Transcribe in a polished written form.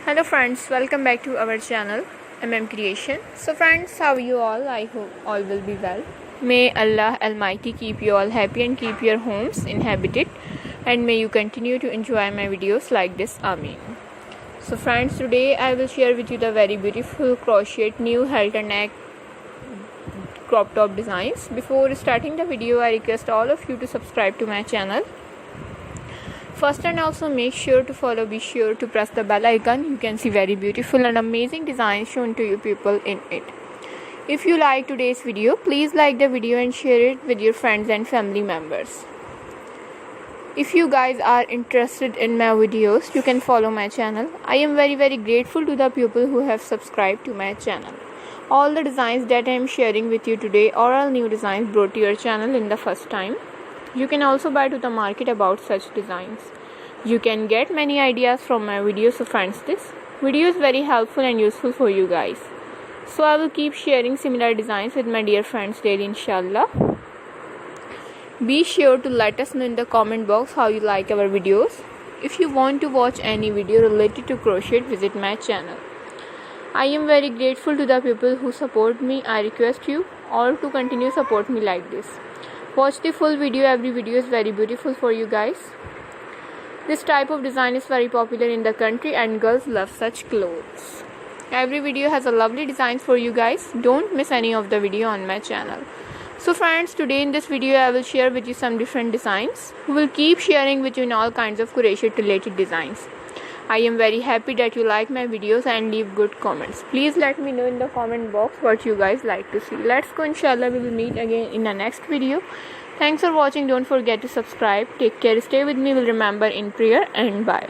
Hello friends, welcome back to our channel Creation. So friends, how are you all? I hope all will be well. May Allah Almighty keep you all happy and keep your homes inhabited, and may you continue to enjoy my videos like this. Ameen. So friends, today I will share with you the very beautiful crochet new halter neck crop top designs. Before starting the video, I request all of you to subscribe to my channel. First, and also be sure to press the bell icon. You can see very beautiful and amazing designs shown to you people in it. If you like today's video, please like the video and share it with your friends and family members. If you guys are interested in my videos, you can follow my channel. I am very grateful to the people who have subscribed to my channel. All the designs that I am sharing with you today are all new designs brought to your channel in the first time. You can also buy to the market about such designs. You can get many ideas from my videos, so friends, this video is very helpful and useful for you guys. So I will keep sharing similar designs with my dear friends daily, inshallah. Be sure to let us know in the comment box how you like our videos. If you want to watch any video related to crochet, visit my channel. I am very grateful to the people who support me. I request you all to continue support me like this. Watch the full video. Every video is very beautiful for you guys. This type of design is very popular in the country and girls love such clothes. Every video has a lovely design for you guys. Don't miss any of the video on my channel. So friends, today in this video I will share with you some different designs. We will keep sharing with you in all kinds of crochet related designs. I am very happy that you like my videos and leave good comments. Please let me know in the comment box what you guys like to see. Let's go, inshallah. We will meet again in the next video. Thanks for watching. Don't forget to subscribe. Take care. Stay with me. Will remember in prayer, and bye.